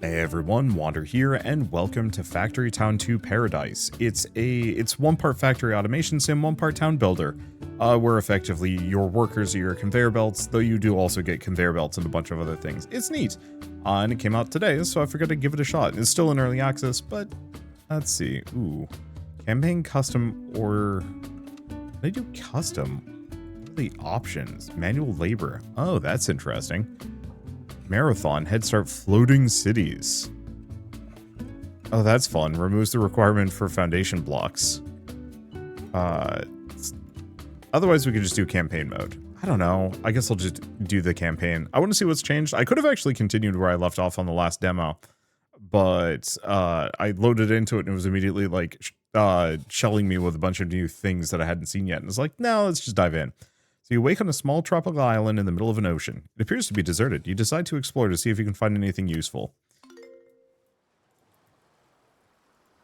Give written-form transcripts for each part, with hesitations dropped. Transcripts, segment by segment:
Hey everyone, Wander here, and welcome to Factory Town 2 Paradise. It's one part factory automation sim, one part town builder. Where effectively your workers are your conveyor belts, though you do also get conveyor belts and a bunch of other things. It's neat. And it came out today, so I figured I'd give it a shot. It's still in early access, but let's see. Ooh. Campaign custom or... They do custom. What are the options? Manual labor. Oh, that's interesting. Marathon, Head Start floating cities. Oh, that's fun. Removes the requirement for foundation blocks. Otherwise we could just do campaign mode. I don't know. I guess I'll just do the campaign. I want to see what's changed. I could have actually continued where I left off on the last demo, but I loaded into it and it was immediately like shelling me with a bunch of new things that I hadn't seen yet. And it's like, no, let's just dive in. So you wake on a small tropical island in the middle of an ocean. It appears to be deserted. You decide to explore to see if you can find anything useful.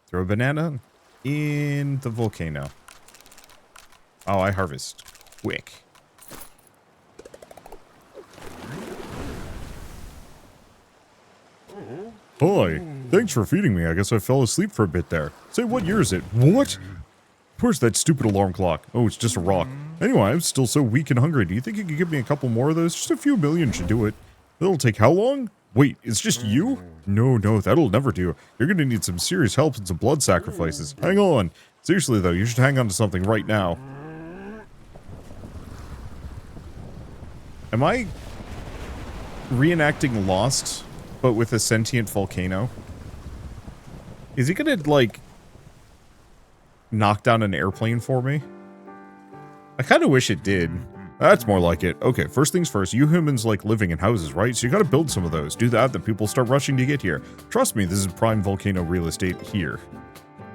Throw a banana in the volcano. Oh, I harvest quick. Hi, thanks for feeding me. I guess I fell asleep for a bit there. Say, what year is it? What? Where's that stupid alarm clock? Oh, it's just a rock. Anyway, I'm still so weak and hungry. Do you think you could give me a couple more of those? Just a few million should do it. It'll take how long? Wait, it's just you? No, that'll never do. You're gonna need some serious help and some blood sacrifices. Hang on. Seriously though, you should hang on to something right now. Am I reenacting Lost, but with a sentient volcano? Is he gonna, like, knock down an airplane for me? I kind of wish it did. That's more like it. Okay, first things first, you humans like living in houses, right? So you gotta build some of those. Do that, then people start rushing to get here. Trust me, this is prime volcano real estate here.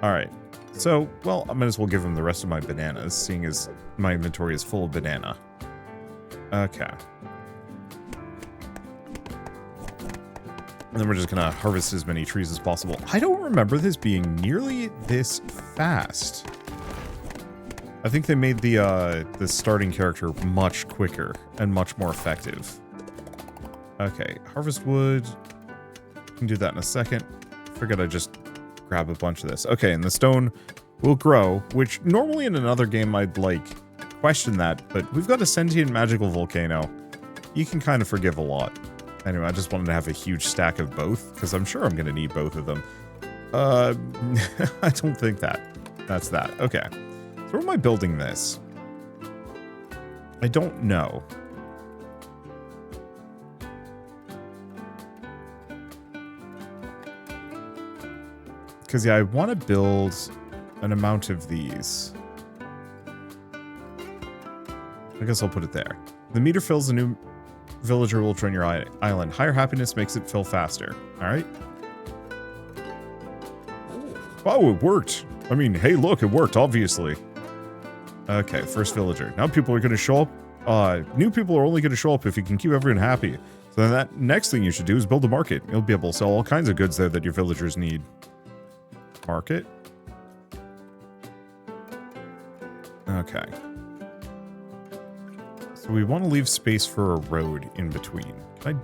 Alright, so, well, I might as well give him the rest of my bananas, seeing as my inventory is full of banana. Okay. And then we're just gonna harvest as many trees as possible. I don't remember this being nearly this fast. I think they made the starting character much quicker and much more effective. Okay, harvest wood. Can do that in a second. Figured I'd just grab a bunch of this. Okay, and the stone will grow, which normally in another game I'd, like, question that, but we've got a sentient magical volcano. You can kind of forgive a lot. Anyway, I just wanted to have a huge stack of both, because I'm sure I'm going to need both of them. I don't think that's that. Okay. So where am I building this? I don't know. Because, yeah, I want to build an amount of these. I guess I'll put it there. The meter fills, a new villager will join your island. Higher happiness makes it fill faster. Alright? Wow, it worked. I mean, hey, look, it worked, obviously. Okay, first villager. Now people are going to show up. New people are only going to show up if you can keep everyone happy. So then that next thing you should do is build a market. You'll be able to sell all kinds of goods there that your villagers need. Market. Okay. So we want to leave space for a road in between. Can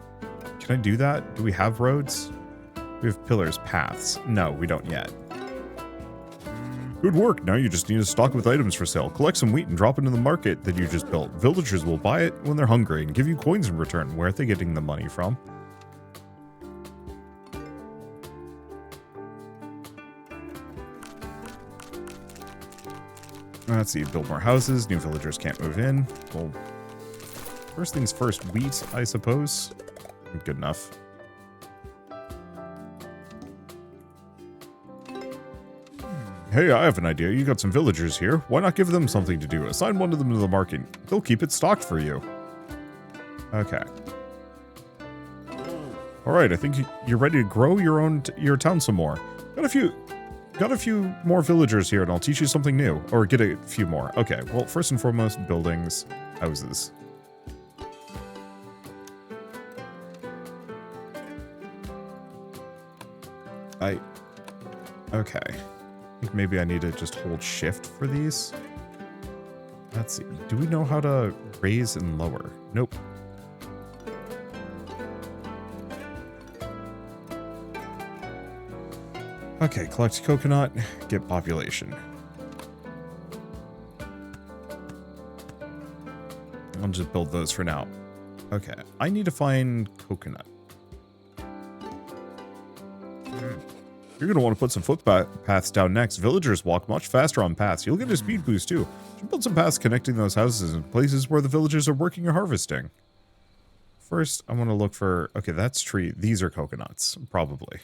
I do that? Do we have roads? We have pillars, paths. No, we don't yet. Good work. Now you just need to stock with items for sale. Collect some wheat and drop it in the market that you just built. Villagers will buy it when they're hungry and give you coins in return. Where are they getting the money from? Let's see. Build more houses. New villagers can't move in. Well, first things first. Wheat, I suppose. Good enough. Hey, I have an idea. You got some villagers here. Why not give them something to do? Assign one of them to the market. They'll keep it stocked for you. Okay. Alright, I think you're ready to grow your town some more. Got a few more villagers here, and I'll teach you something new. Or get a few more. Okay, well, first and foremost, buildings, houses. Okay. I think maybe I need to just hold shift for these. Let's see. Do we know how to raise and lower? Nope. Okay, collect coconut, get population. I'll just build those for now. Okay, I need to find coconut. You're going to want to put some footpaths down next. Villagers walk much faster on paths. You'll get a speed boost too. Should build some paths connecting those houses and places where the villagers are working or harvesting. First, I want to look for... Okay, that's tree. These are coconuts, probably.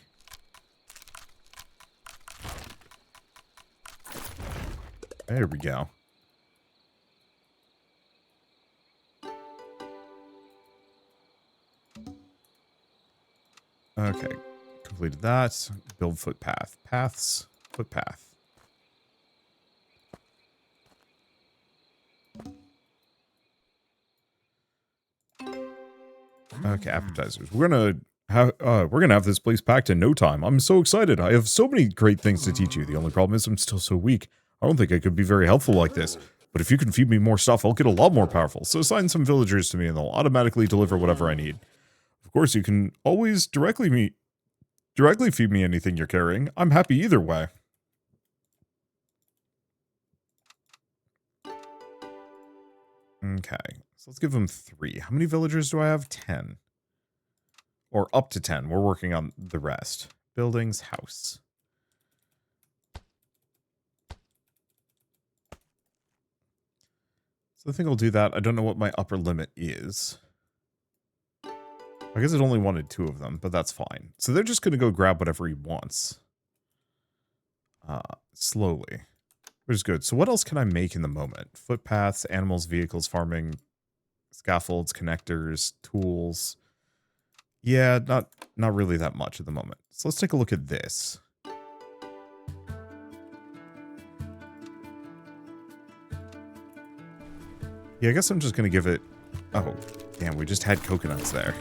There we go. Okay, completed that. Build footpath. Paths, footpath. Okay, appetizers. We're gonna have this place packed in no time. I'm so excited. I have so many great things to teach you. The only problem is I'm still so weak. I don't think I could be very helpful like this. But if you can feed me more stuff, I'll get a lot more powerful. So assign some villagers to me and they'll automatically deliver whatever I need. Of course, you can always directly feed me anything you're carrying. I'm happy either way. Okay, so let's give them 3. How many villagers do I have? 10. Or up to 10. We're working on the rest. Buildings, house. So I think I'll do that. I don't know what my upper limit is. I guess it only wanted 2 of them, but that's fine. So they're just going to go grab whatever he wants. Slowly. Which is good. So what else can I make in the moment? Footpaths, animals, vehicles, farming, scaffolds, connectors, tools. Yeah, not really that much at the moment. So let's take a look at this. Yeah, I guess I'm just going to give it... Oh, damn, we just had coconuts there.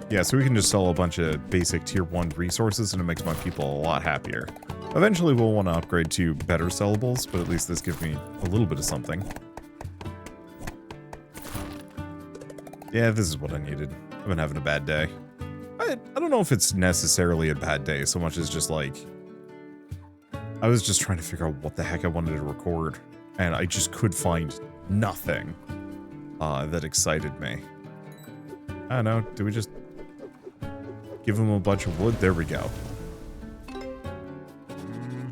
Yeah, so we can just sell a bunch of basic tier 1 resources and it makes my people a lot happier. Eventually we'll want to upgrade to better sellables, but at least this gives me a little bit of something. Yeah, this is what I needed. I've been having a bad day. I don't know if it's necessarily a bad day so much as just like... I was just trying to figure out what the heck I wanted to record, and I just could find nothing that excited me. I don't know, do we just give him a bunch of wood? There we go.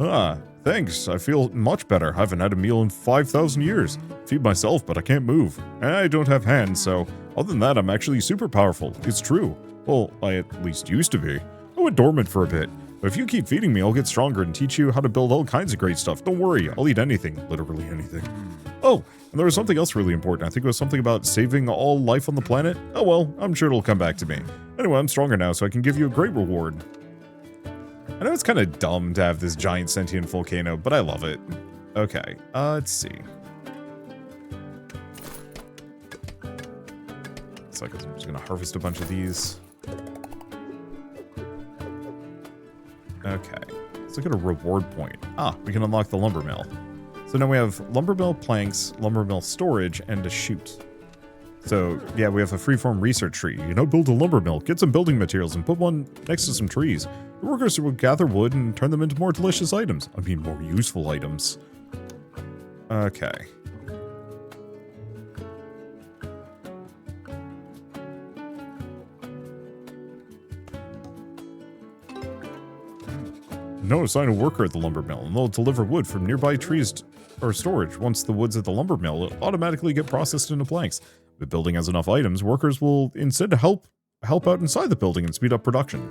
Ah, thanks, I feel much better. I haven't had a meal in 5,000 years. Feed myself, but I can't move. And I don't have hands, so other than that, I'm actually super powerful. It's true. Well, I at least used to be. I went dormant for a bit. But if you keep feeding me, I'll get stronger and teach you how to build all kinds of great stuff. Don't worry, I'll eat anything. Literally anything. Oh, and there was something else really important. I think it was something about saving all life on the planet. Oh well, I'm sure it'll come back to me. Anyway, I'm stronger now, so I can give you a great reward. I know it's kind of dumb to have this giant sentient volcano, but I love it. Okay, let's see. Looks like I'm just gonna harvest a bunch of these. Okay, let's look at a reward point. Ah, we can unlock the lumber mill. So now we have lumber mill planks, lumber mill storage, and a chute. So, yeah, we have a freeform research tree. You know, build a lumber mill, get some building materials, and put one next to some trees. The workers will gather wood and turn them into more delicious items. I mean, more useful items. Okay. No, assign a worker at the lumber mill, and they'll deliver wood from nearby trees or storage. Once the wood's at the lumber mill, it'll automatically get processed into planks. If the building has enough items, workers will instead help out inside the building and speed up production.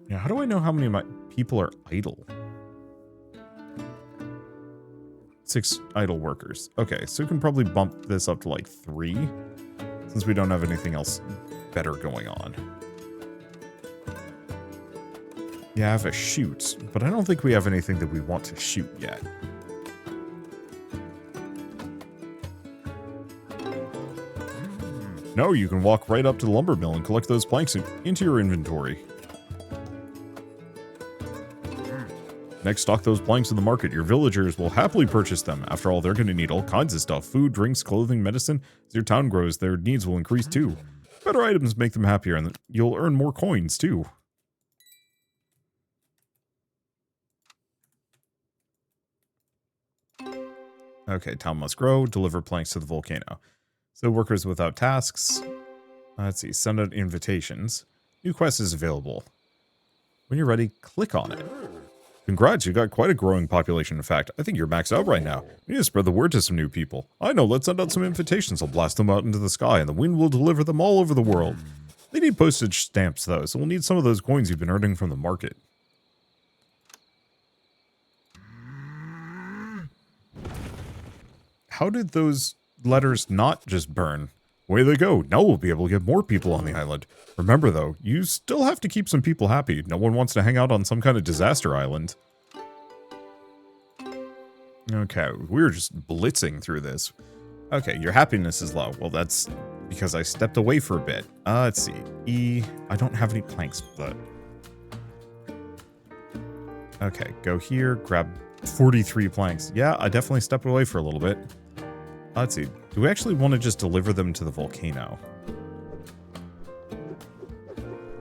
Yeah, how do I know how many of my people are idle? 6 idle workers. Okay, so we can probably bump this up to like 3, since we don't have anything else better going on. Yeah, I have a chute, but I don't think we have anything that we want to shoot yet. No, you can walk right up to the lumber mill and collect those planks into your inventory. Next, stock those planks in the market. Your villagers will happily purchase them. After all, they're going to need all kinds of stuff. Food, drinks, clothing, medicine. As your town grows, their needs will increase too. Better items make them happier, and you'll earn more coins too. Okay, town must grow. Deliver planks to the volcano. So workers without tasks. Let's see. Send out invitations. New quest is available. When you're ready, click on it. Congrats, you got quite a growing population. In fact, I think you're maxed out right now. You need to spread the word to some new people. I know, let's send out some invitations. I'll blast them out into the sky, and the wind will deliver them all over the world. They need postage stamps, though, so we'll need some of those coins you've been earning from the market. How did those letters not just burn? Away they go. Now we'll be able to get more people on the island. Remember, though, you still have to keep some people happy. No one wants to hang out on some kind of disaster island. Okay, we're just blitzing through this. Okay, your happiness is low. Well, that's because I stepped away for a bit. Let's see. E. I don't have any planks, but... Okay, go here, grab 43 planks. Yeah, I definitely stepped away for a little bit. Let's see. Do we actually want to just deliver them to the volcano?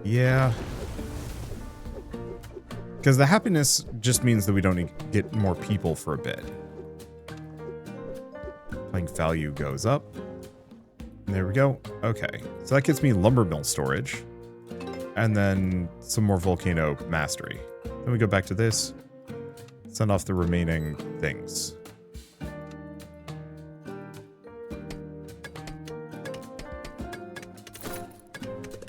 Yeah. Because the happiness just means that we don't need to get more people for a bit. Plank value goes up. There we go. Okay. So that gets me lumber mill storage. And then some more volcano mastery. Then we go back to this. Send off the remaining things.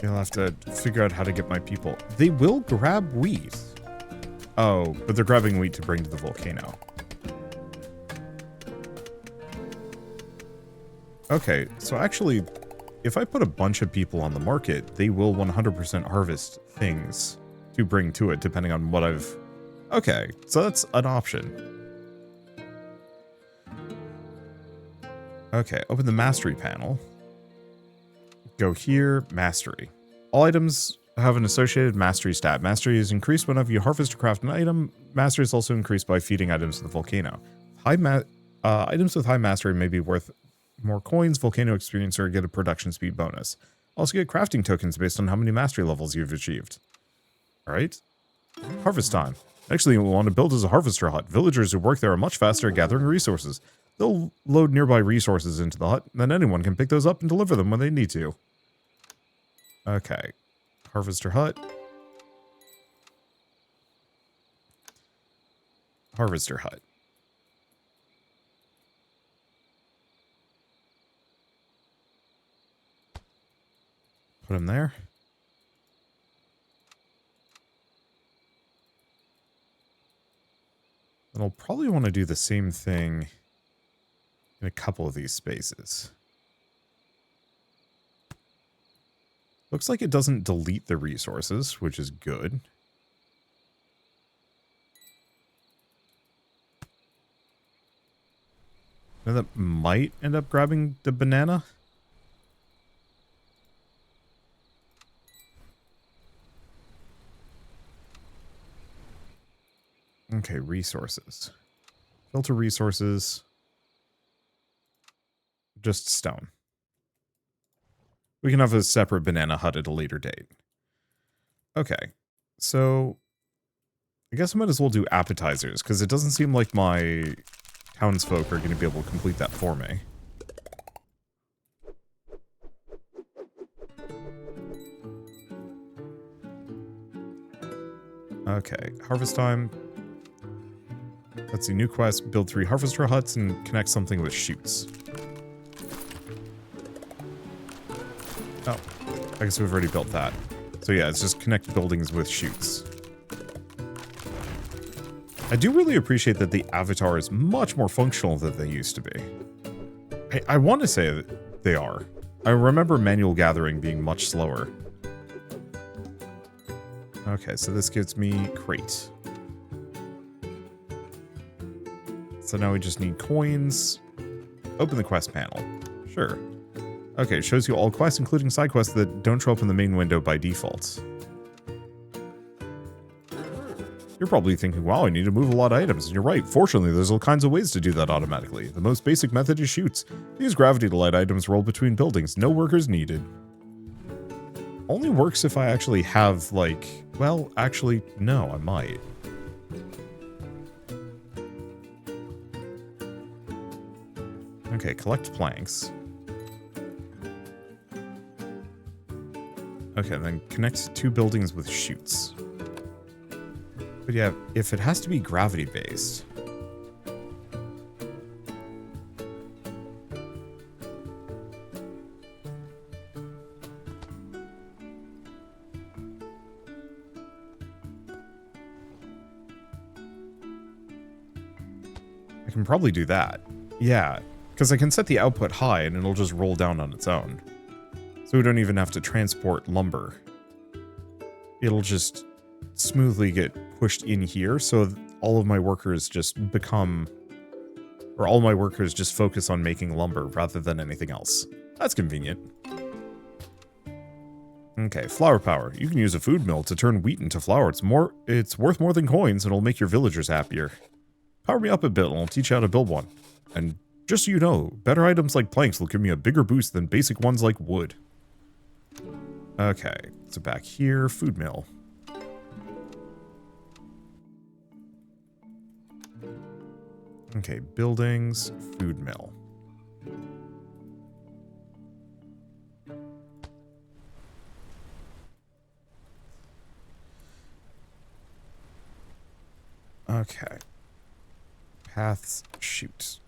You'll have to figure out how to get my people. They will grab wheat. Oh, but they're grabbing wheat to bring to the volcano. Okay, so actually, if I put a bunch of people on the market, they will 100% harvest things to bring to it, depending on what I've... Okay, so that's an option. Okay, open the mastery panel. Go here, mastery. All items have an associated mastery stat. Mastery is increased whenever you harvest or craft an item. Mastery is also increased by feeding items to the volcano. Items with high mastery may be worth more coins, volcano experience, or get a production speed bonus. Also get crafting tokens based on how many mastery levels you've achieved. Alright. Harvest time. Next thing you'll want to build is a harvester hut. Villagers who work there are much faster at gathering resources. They'll load nearby resources into the hut, then anyone can pick those up and deliver them when they need to. Okay. Harvester hut. Harvester hut. Put him there. And I'll probably want to do the same thing in a couple of these spaces. Looks like it doesn't delete the resources, which is good. Now that might end up grabbing the banana. Okay, resources. Filter resources. Just stone. We can have a separate banana hut at a later date. Okay, so I guess I might as well do appetizers, because it doesn't seem like my townsfolk are going to be able to complete that for me. Okay, harvest time. Let's see, new quest, build 3 harvester huts and connect something with chutes. Oh, I guess we've already built that. So yeah, it's just connect buildings with chutes. I do really appreciate that the avatar is much more functional than they used to be. I want to say that they are. I remember manual gathering being much slower. Okay, so this gives me crate. So now we just need coins. Open the quest panel. Sure. Okay, it shows you all quests, including side quests that don't show up in the main window by default. You're probably thinking, wow, I need to move a lot of items. And you're right. Fortunately, there's all kinds of ways to do that automatically. The most basic method is chutes. Use gravity to let items roll between buildings. No workers needed. Only works if I actually have, like... Well, actually, no, I might. Okay, collect planks. Okay, then connect 2 buildings with chutes. But yeah, if it has to be gravity-based... I can probably do that. Yeah, because I can set the output high and it'll just roll down on its own. So we don't even have to transport lumber. It'll just smoothly get pushed in here, so all of my workers just become... Or all my workers just focus on making lumber rather than anything else. That's convenient. Okay, flour power. You can use a food mill to turn wheat into flour. It's worth more than coins and it'll make your villagers happier. Power me up a bit and I'll teach you how to build one. And just so you know, better items like planks will give me a bigger boost than basic ones like wood. Okay, so back here, food mill. Okay, buildings, food mill. Okay. Paths, shoot.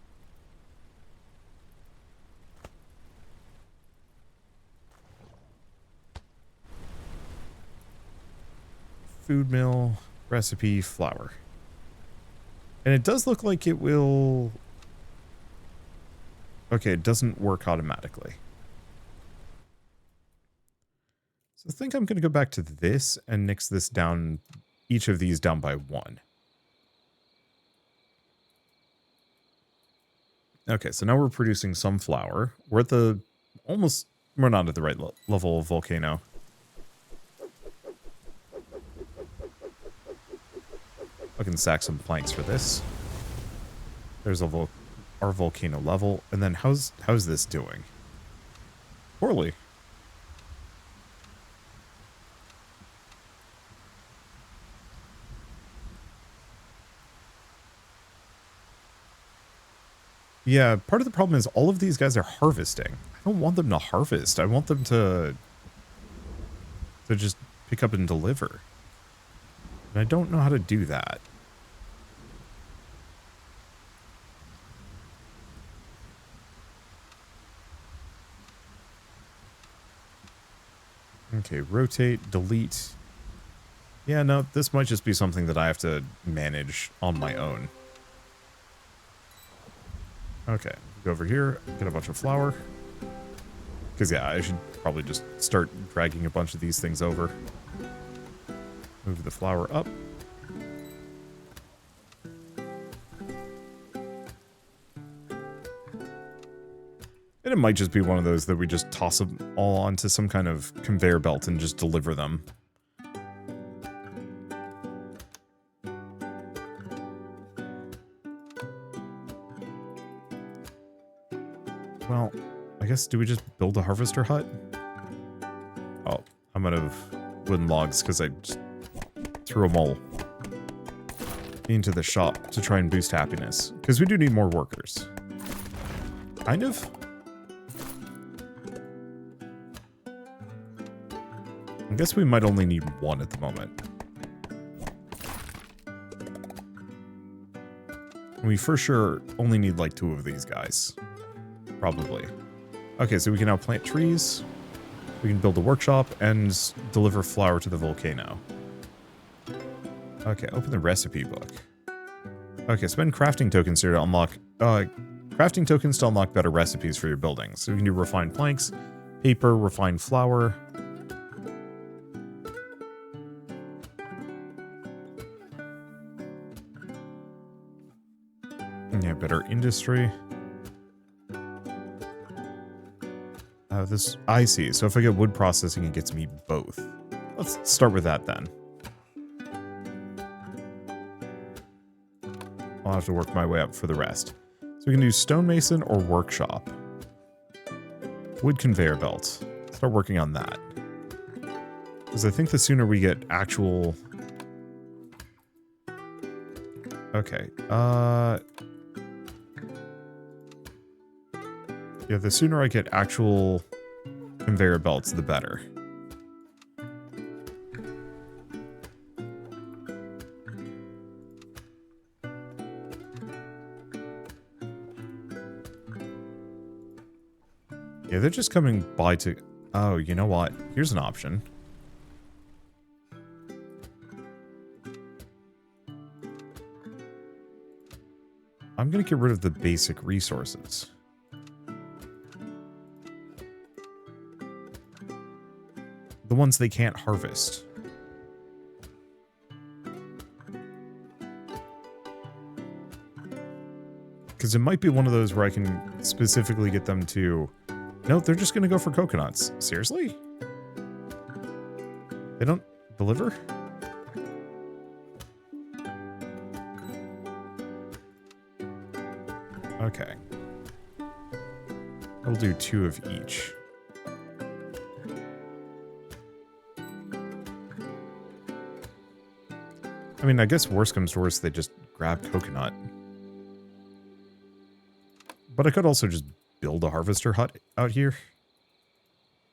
Food mill, recipe, flour. And it does look like it will... Okay, it doesn't work automatically. So I think I'm going to go back to this and nix this down, each of these down by 1. Okay, so now we're producing some flour. We're at the... almost... We're not at the right level of volcano. I can stack some planks for this. There's our volcano level. And then how's this doing? Poorly. Yeah, part of the problem is all of these guys are harvesting. I don't want them to harvest. I want them to just pick up and deliver. And I don't know how to do that. Okay, rotate, delete. Yeah, no, this might just be something that I have to manage on my own. Okay, go over here, get a bunch of flour. Because, yeah, I should probably just start dragging a bunch of these things over. Move the flour up. And it might just be one of those that we just toss them all onto some kind of conveyor belt and just deliver them. Well, I guess, do we just build a harvester hut? Oh, I'm out of wooden logs because I just threw them all into the shop to try and boost happiness. Because we do need more workers. Kind of. I guess we might only need 1 at the moment. We for sure only need like 2 of these guys. Probably. Okay, so we can now plant trees. We can build a workshop and deliver flour to the volcano. Okay, open the recipe book. Okay, spend crafting tokens here to unlock... crafting tokens to unlock better recipes for your buildings. So we can do refined planks, paper, refined flour... Yeah, better industry. This, I see. So if I get wood processing, it gets me both. Let's start with that then. I'll have to work my way up for the rest. So we can do stonemason or workshop. Wood conveyor belt. Start working on that. Because I think the sooner we get actual... Okay. Yeah, the sooner I get actual conveyor belts, the better. Yeah, they're just coming by to... Oh, you know what? Here's an option. I'm going to get rid of the basic resources. The ones they can't harvest. Because it might be one of those where I can specifically get them to... No, they're just going to go for coconuts. Seriously? They don't deliver? Okay. I'll do 2 of each. I mean, I guess worst comes to worst, they just grab coconut. But I could also just build a harvester hut out here.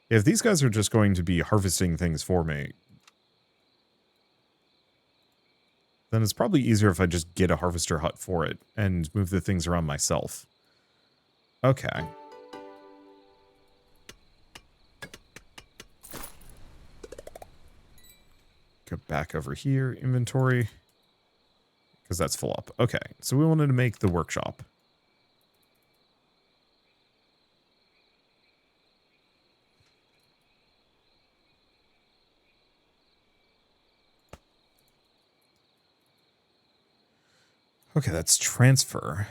If these guys are just going to be harvesting things for me, then it's probably easier if I just get a harvester hut for it and move the things around myself. Okay. Go back over here, inventory, because that's full up. Okay, so we wanted to make the workshop. Okay, that's transfer.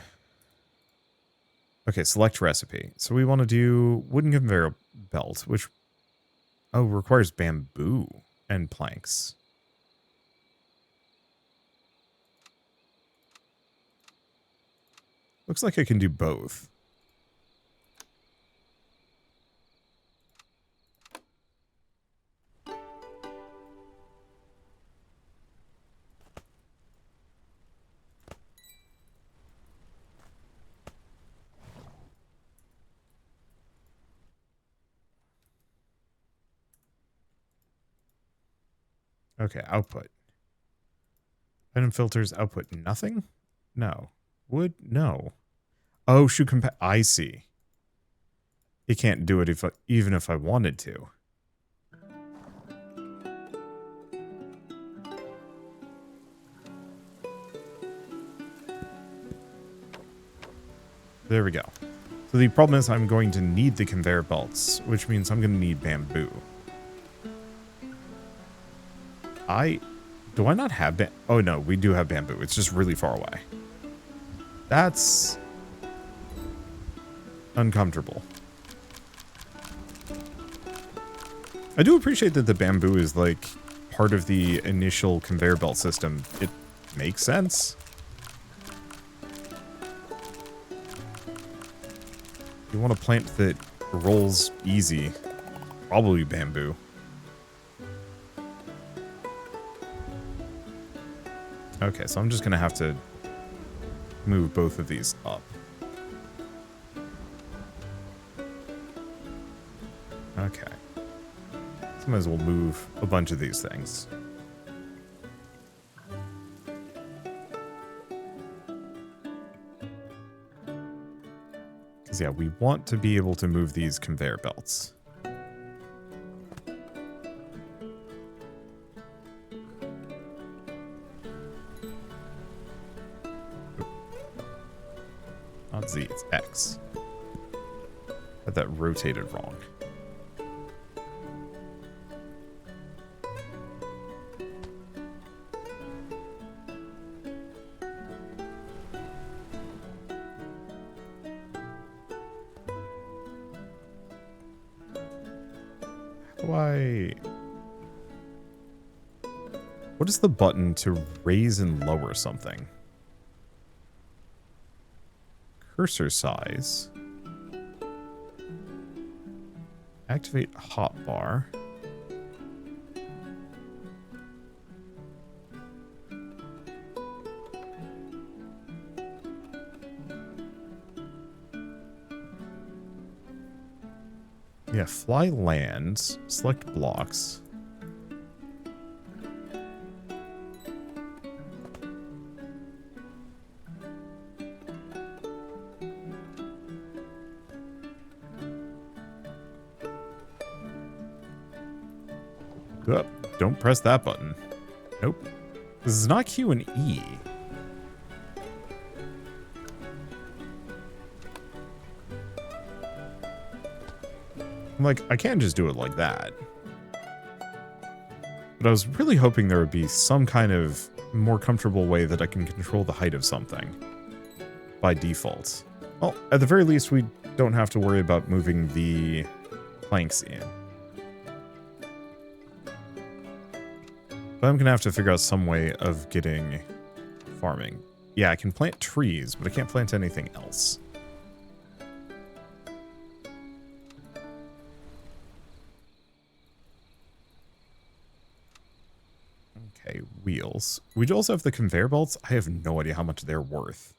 Okay, select recipe. So we want to do wooden conveyor belt, which requires bamboo and planks. Looks like I can do both. Okay, output. Venom filters output nothing? No. Wood? No. Oh, shoot, I see. It can't do it even if I wanted to. There we go. So the problem is I'm going to need the conveyor belts, which means I'm going to need bamboo. Do I not have oh no, we do have bamboo. It's just really far away. That's uncomfortable. I do appreciate that the bamboo is like part of the initial conveyor belt system. It makes sense. You want a plant that rolls easy, probably bamboo. Okay, so I'm just going to have to move both of these up. Okay. So might as well move a bunch of these things. Because, yeah, we want to be able to move these conveyor belts. Not Z, it's X. Had that rotated wrong. What is the button to raise and lower something? cursor size. Activate hotbar. Yeah, fly lands, select blocks. Oh, don't press that button. Nope. This is not Q and E. Like, I can't just do it like that. But I was really hoping there would be some kind of more comfortable way that I can control the height of something by default. Well, at the very least, we don't have to worry about moving the planks in. But I'm going to have to figure out some way of getting farming. Yeah, I can plant trees, but I can't plant anything else. Okay, wheels. We also have the conveyor belts. I have no idea how much they're worth.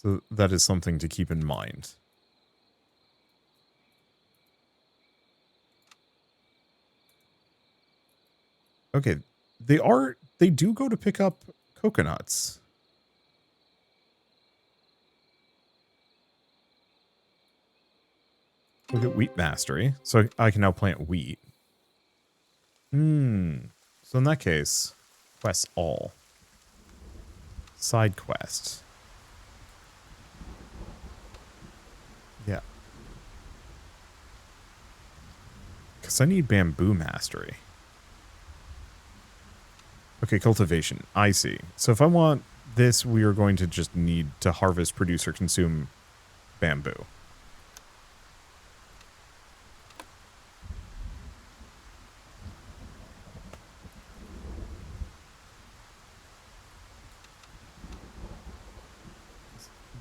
So that is something to keep in mind. Okay, they do go to pick up coconuts. Look at wheat mastery. So I can now plant wheat. So in that case, quests all. Side quest. Yeah. Because I need bamboo mastery. Okay, cultivation. I see. So if I want this, we are going to just need to harvest, produce, or consume bamboo.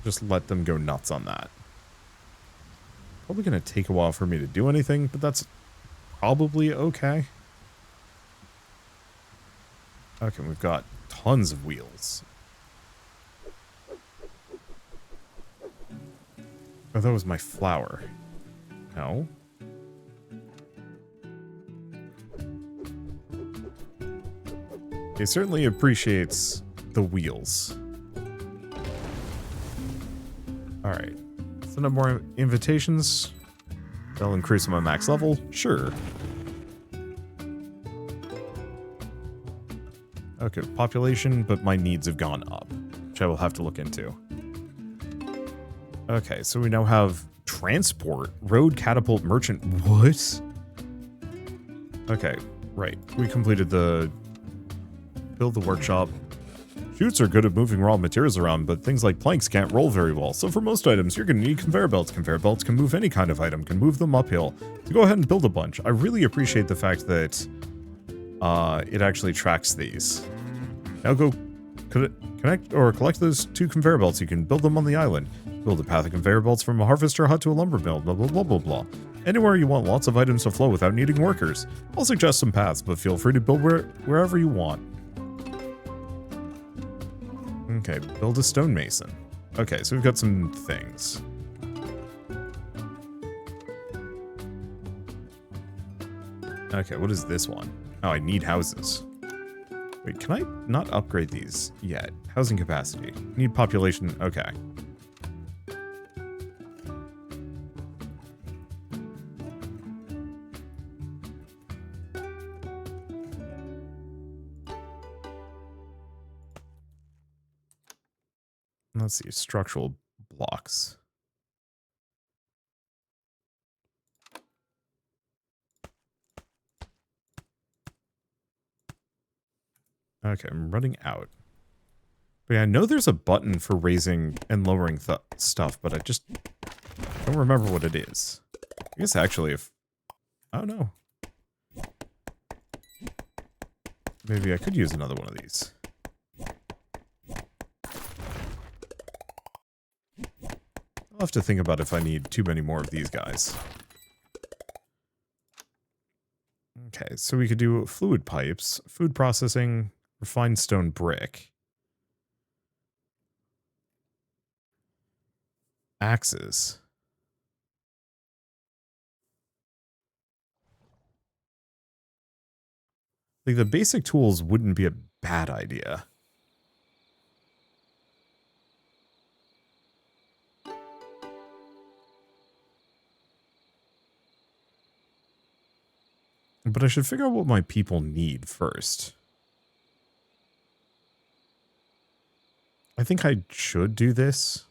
Just let them go nuts on that. Probably going to take a while for me to do anything, but that's probably okay. Okay, we've got tons of wheels. Oh, that was my flower. No. It certainly appreciates the wheels. Alright. Send up more invitations. They'll increase my max level. Sure. Okay, population, but my needs have gone up, which I will have to look into. Okay, so we now have transport, road, catapult, merchant. What? Okay, right. We completed the build the workshop. Chutes are good at moving raw materials around, but things like planks can't roll very well. So for most items, you're going to need conveyor belts. Conveyor belts can move any kind of item, can move them uphill. So go ahead and build a bunch. I really appreciate the fact that it actually tracks these. Now go connect or collect those 2 conveyor belts. You can build them on the island. Build a path of conveyor belts from a harvester hut to a lumber mill, blah, blah, blah, blah, blah. Anywhere you want lots of items to flow without needing workers. I'll suggest some paths, but feel free to build wherever you want. Okay, build a stonemason. Okay, so we've got some things. Okay, what is this one? Oh, I need houses. Wait, can I not upgrade these yet? Housing capacity. Need population. Okay. Let's see, structural blocks. Okay, I'm running out. But yeah, I know there's a button for raising and lowering stuff, but I just don't remember what it is. I guess actually if Oh, no. Maybe I could use another one of these. I'll have to think about if I need too many more of these guys. Okay, so we could do fluid pipes, food processing, refined stone brick, axes. Like, the basic tools wouldn't be a bad idea. But I should figure out what my people need first. I think I should do this.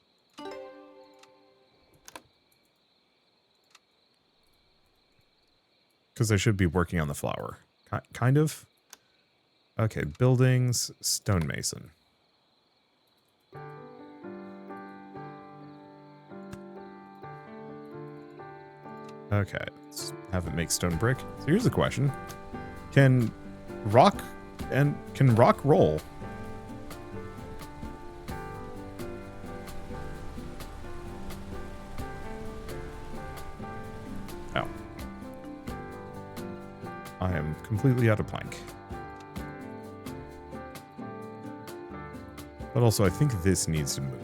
Because I should be working on the flour. Kind of. Okay, buildings, stonemason. Okay, let's have it make stone brick. So here's the question. Can rock roll? Oh. I am completely out of plank. But also, I think this needs to move.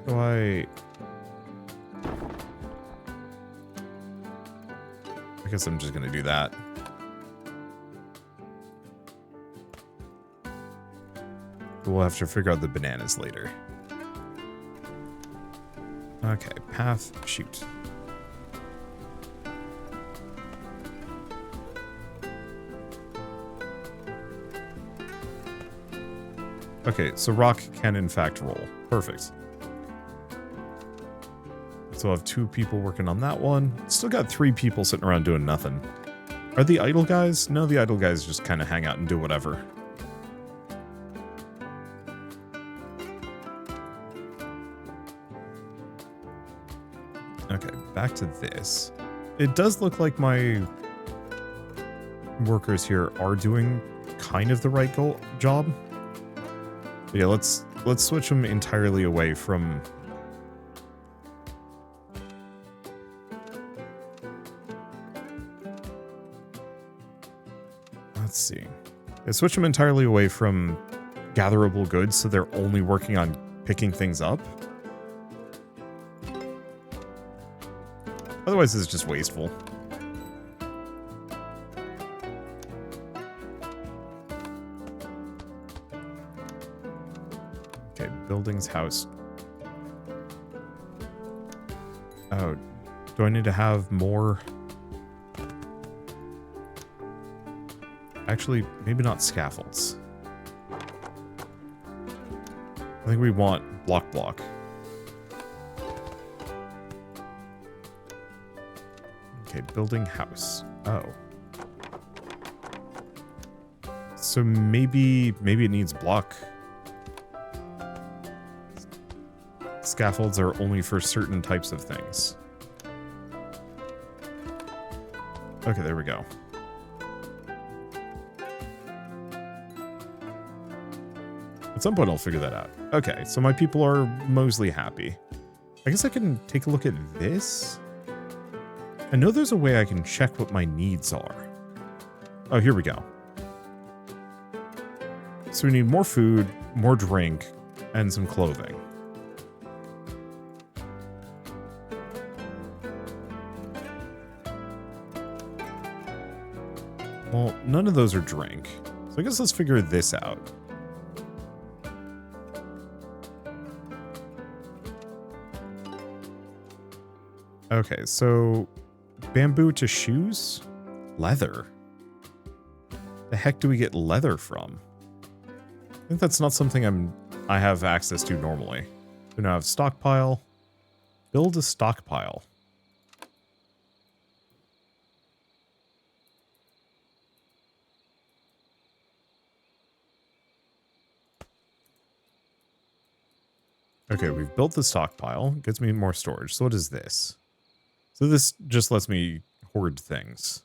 How do I guess I'm just gonna do that. We'll have to figure out the bananas later. Okay, path, shoot. Okay, so rock can in fact roll. Perfect. So I have 2 people working on that one. Still got 3 people sitting around doing nothing. Are the idle guys? No, the idle guys just kind of hang out and do whatever. Okay, back to this. It does look like my workers here are doing kind of the right job. But yeah, let's switch them entirely away from... Let's see. Yeah, switch them entirely away from gatherable goods so they're only working on picking things up. Otherwise, it's just wasteful. Okay, buildings, house. Oh, do I need to have more? Actually, maybe not scaffolds. I think we want block. Okay, building house. Oh. So maybe it needs block. Scaffolds are only for certain types of things. Okay, there we go. At some point I'll figure that out. Okay, so my people are mostly happy. I guess I can take a look at this. I know there's a way I can check what my needs are. Oh, here we go. So we need more food, more drink, and some clothing. Well, none of those are drink. So I guess let's figure this out. Okay, so bamboo to shoes? Leather. The heck do we get leather from? I think that's not something I have access to normally. So now I have stockpile. Build a stockpile. Okay, we've built the stockpile. Gets me more storage. So what is this? So this just lets me hoard things.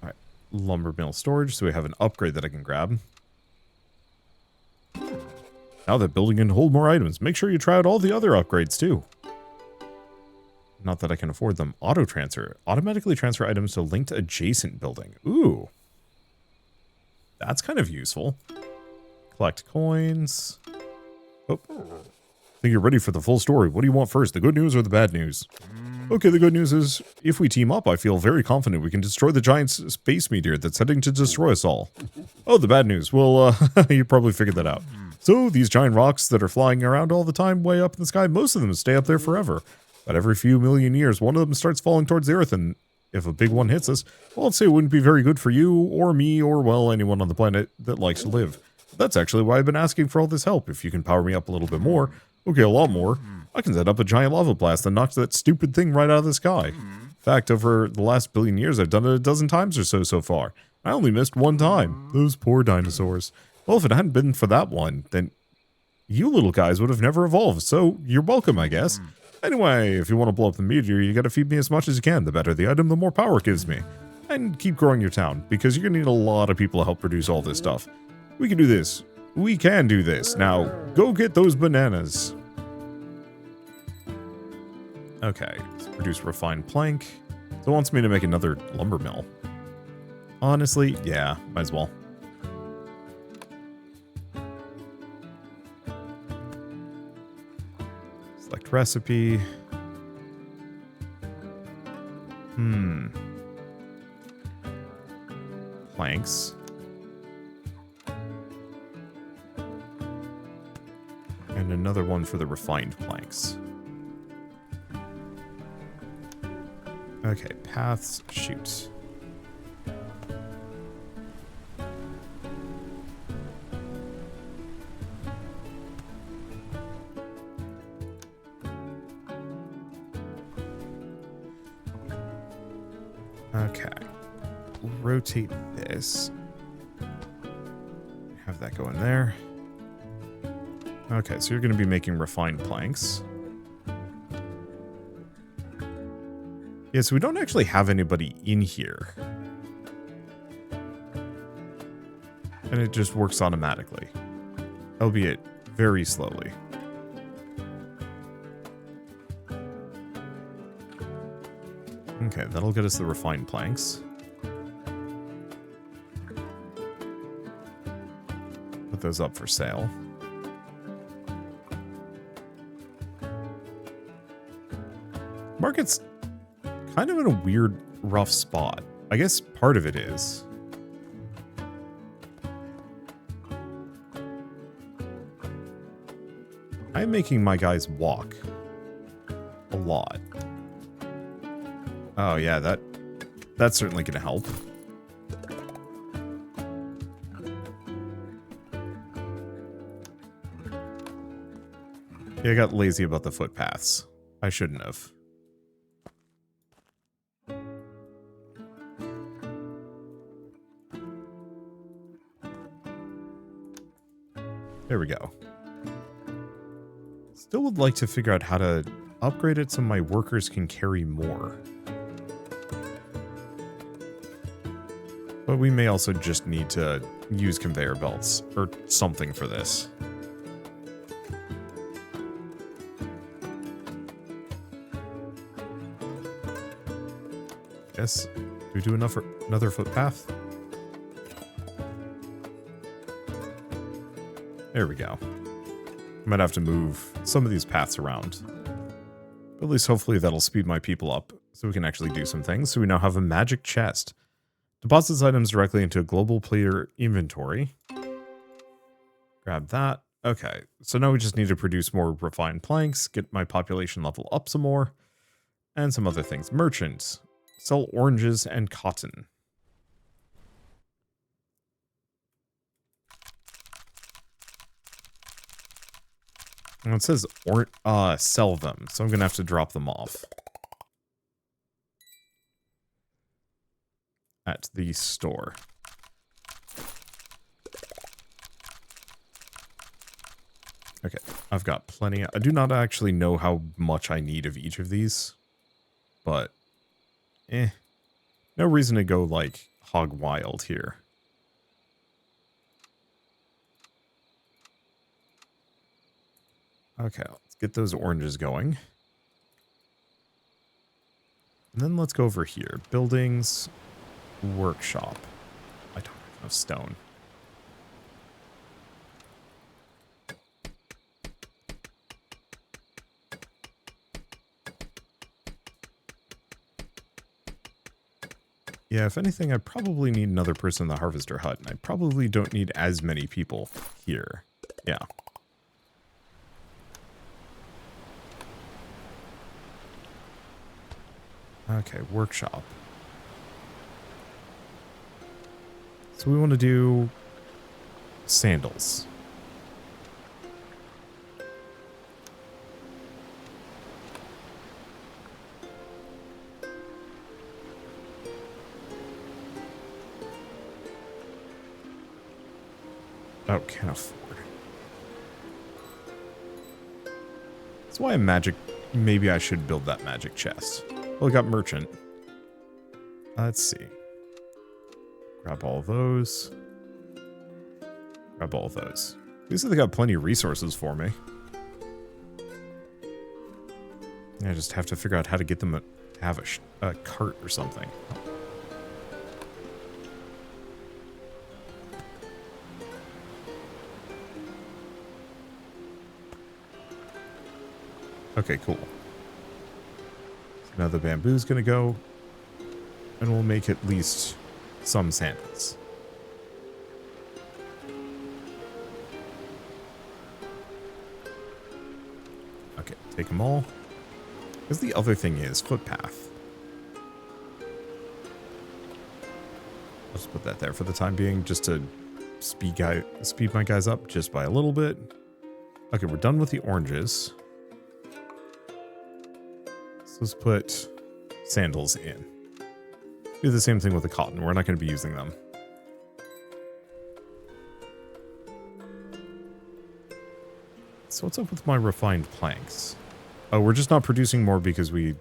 All right, lumber mill storage. So we have an upgrade that I can grab. Now that building can hold more items, make sure you try out all the other upgrades too. Not that I can afford them. Auto transfer. Automatically transfer items to linked adjacent building. Ooh. That's kind of useful. Collect coins. Oh. Think you're ready for the full story. What do you want first, the good news or the bad news? Okay, the good news is, if we team up, I feel very confident we can destroy the giant space meteor that's heading to destroy us all. Oh, the bad news. Well, you probably figured that out. So, these giant rocks that are flying around all the time way up in the sky, most of them stay up there forever. But every few million years, one of them starts falling towards the Earth, and if a big one hits us, well, I'd say it wouldn't be very good for you, or me, or, well, anyone on the planet that likes to live. That's actually why I've been asking for all this help. If you can power me up a little bit more, okay, a lot more, I can set up a giant lava blast that knocks that stupid thing right out of the sky. In fact, over the last billion years, I've done it a dozen times or so far. I only missed one time. Those poor dinosaurs. Well, if it hadn't been for that one, then you little guys would have never evolved, so you're welcome, I guess. Anyway, if you want to blow up the meteor, you gotta feed me as much as you can. The better the item, the more power it gives me. And keep growing your town, because you're gonna need a lot of people to help produce all this stuff. We can do this. We can do this. Now, go get those bananas. Okay, let's produce refined plank. So it wants me to make another lumber mill. Honestly, yeah, might as well. Select recipe. Planks. And another one for the refined planks. Okay, paths, shoot. Okay. Rotate this. Have that go in there. Okay, so you're going to be making refined planks. Yeah, so we don't actually have anybody in here. And it just works automatically. Albeit very slowly. Okay, that'll get us the refined planks. Put those up for sale. Market's kind of in a weird, rough spot. I guess part of it is. I'm making my guys walk a lot. Oh yeah, that's certainly going to help. Yeah, I got lazy about the footpaths. I shouldn't have. There we go. Still would like to figure out how to upgrade it so my workers can carry more. But we may also just need to use conveyor belts or something for this. Yes. Do we do enough for another footpath? There we go. Might have to move some of these paths around. But at least hopefully that'll speed my people up so we can actually do some things. So we now have a magic chest. Deposits items directly into a global player inventory. Grab that. Okay, so now we just need to produce more refined planks, get my population level up some more, and some other things. Merchants. Sell oranges and cotton. Well, it says sell them, so I'm gonna have to drop them off at the store. Okay, I've got plenty. I do not actually know how much I need of each of these, but no reason to go like hog wild here. Okay, let's get those oranges going. And then let's go over here. Buildings, workshop. I don't have enough stone. Yeah, if anything, I probably need another person in the harvester hut, and I probably don't need as many people here. Yeah. Okay, workshop. So we want to do sandals. Oh, can't afford. That's why maybe I should build that magic chest. Well, I got merchant. Let's see. Grab all those. Grab all those. At least they got plenty of resources for me. I just have to figure out how to get them to have a cart or something. Okay, cool. So now the bamboo's gonna go, and we'll make at least some sandals. Okay, take them all. Because the other thing is footpath. I'll just put that there for the time being, just to speed my guys up just by a little bit. Okay, we're done with the oranges. So let's put sandals in. Do the same thing with the cotton. We're not going to be using them. So what's up with my refined planks? Oh, we're just not producing more because we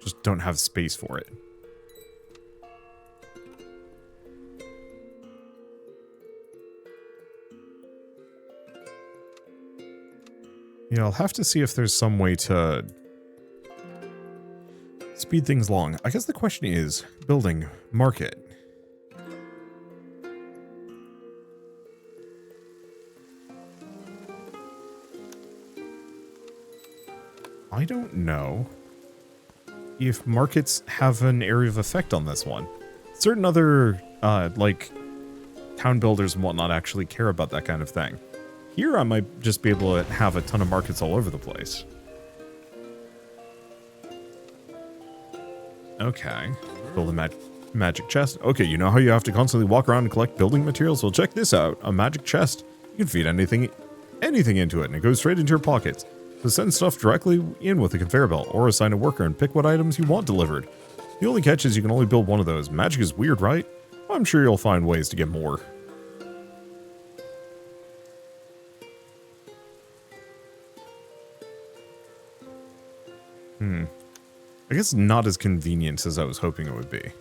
just don't have space for it. Yeah, I'll have to see if there's some way to speed things along. I guess the question is, building, market. I don't know if markets have an area of effect on this one. Certain other, like, town builders and whatnot actually care about that kind of thing. Here, I might just be able to have a ton of markets all over the place. Okay. Build a magic chest. Okay, you know how you have to constantly walk around and collect building materials? Well, check this out. A magic chest. You can feed anything into it, and it goes straight into your pockets. So send stuff directly in with a conveyor belt, or assign a worker and pick what items you want delivered. The only catch is you can only build one of those. Magic is weird, right? I'm sure you'll find ways to get more. I guess not as convenient as I was hoping it would be.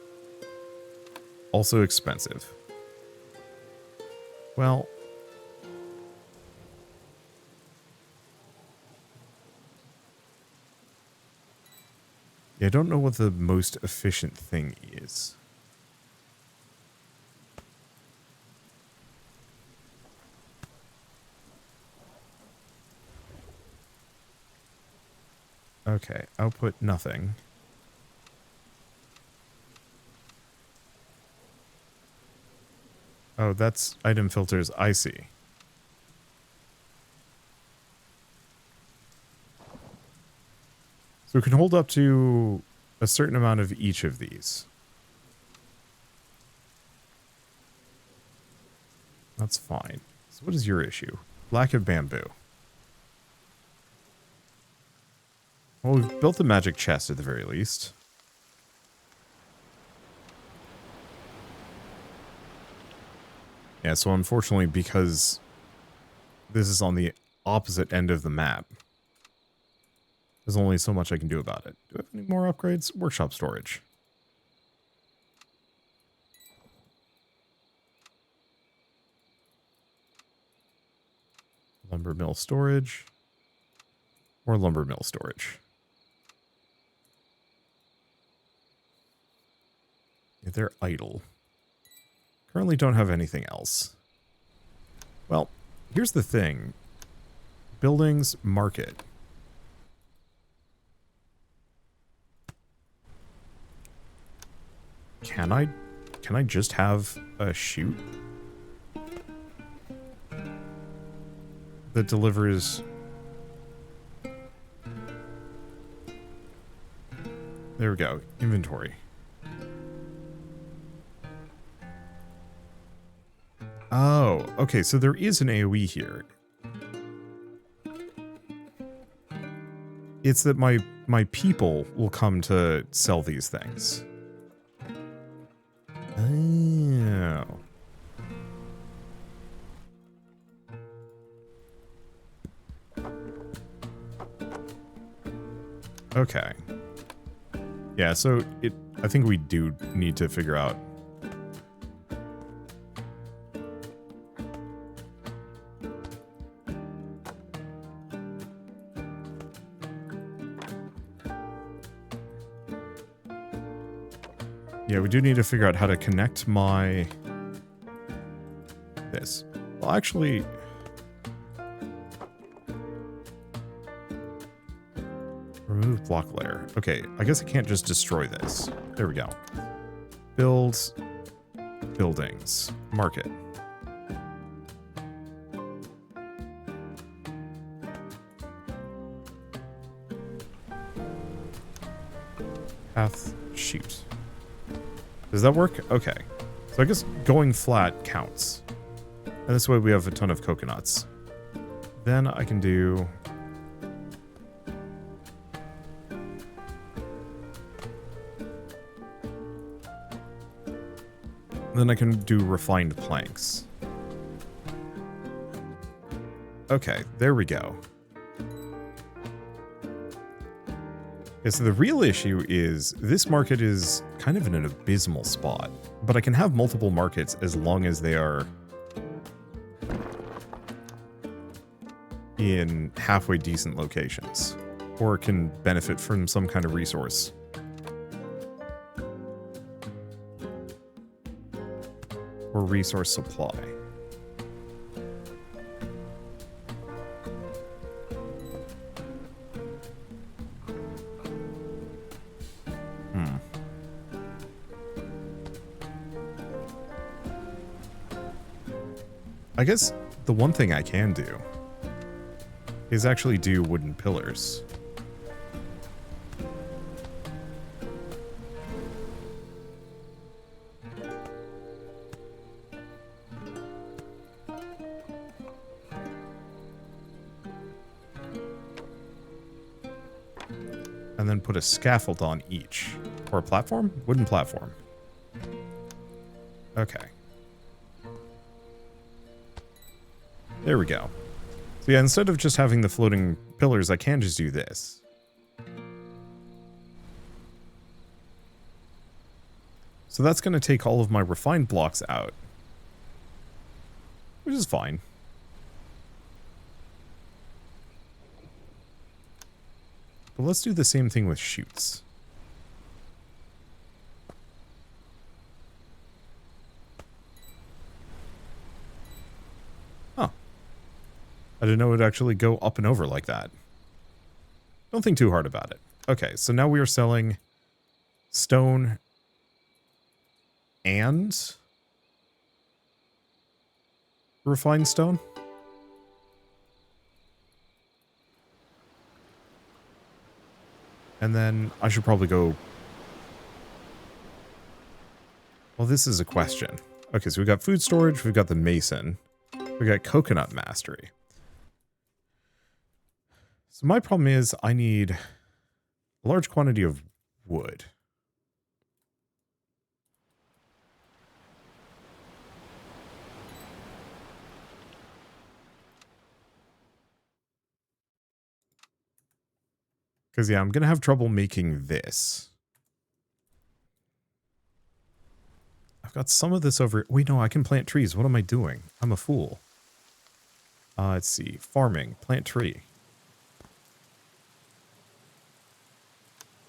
Also expensive. Well... yeah, I don't know what the most efficient thing is. Okay, output nothing. Oh, that's item filters, I see. So we can hold up to a certain amount of each of these. That's fine. So what is your issue? Lack of bamboo. Well, we've built the magic chest at the very least. Yeah, so unfortunately, because this is on the opposite end of the map. There's only so much I can do about it. Do I have any more upgrades? Workshop storage. Lumber mill storage. Or lumber mill storage. Yeah, they're idle. Currently don't have anything else. Well, here's the thing. Buildings, market. Can I just have a chute that delivers? There we go. Inventory. Oh, okay, so there is an AoE here. It's that my people will come to sell these things. Oh. Okay. Yeah, so I think we do need to figure out. Yeah, we do need to figure out how to connect this. Well, actually, remove block layer. Okay, I guess I can't just destroy this. There we go. Build buildings. Market. Path shoot. Does that work? Okay. So I guess going flat counts. And this way we have a ton of coconuts. Then I can do... Then I can do refined planks. Okay, there we go. Yeah, so the real issue is this market is kind of in an abysmal spot, but I can have multiple markets as long as they are in halfway decent locations, or can benefit from some kind of resource. Or resource supply. I guess the one thing I can do is actually do wooden pillars. And then put a scaffold on each. Or a platform? Wooden platform. Okay. There we go. So yeah, instead of just having the floating pillars, I can just do this. So that's going to take all of my refined blocks out. Which is fine. But let's do the same thing with chutes. Huh. I didn't know it would actually go up and over like that. Don't think too hard about it. Okay, so now we are selling stone and refined stone. And then I should probably go... Well, this is a question. Okay, so we've got food storage, we've got the mason, we've got coconut mastery. So my problem is I need a large quantity of wood. Because, yeah, I'm going to have trouble making this. I've got some of this over... Wait, no, I can plant trees. What am I doing? I'm a fool. Let's see. Farming. Plant tree.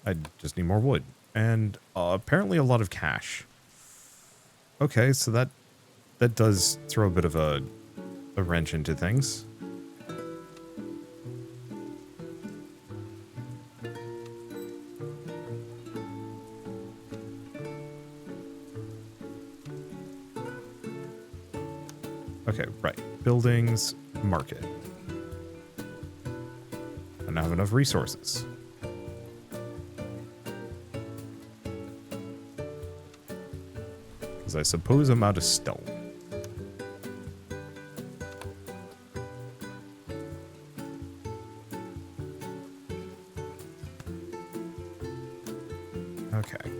I just need more wood. And apparently a lot of cash. Okay, so that does throw a bit of a wrench into things. Okay, right. Buildings, market. I don't have enough resources. Because I suppose I'm out of stone. Okay.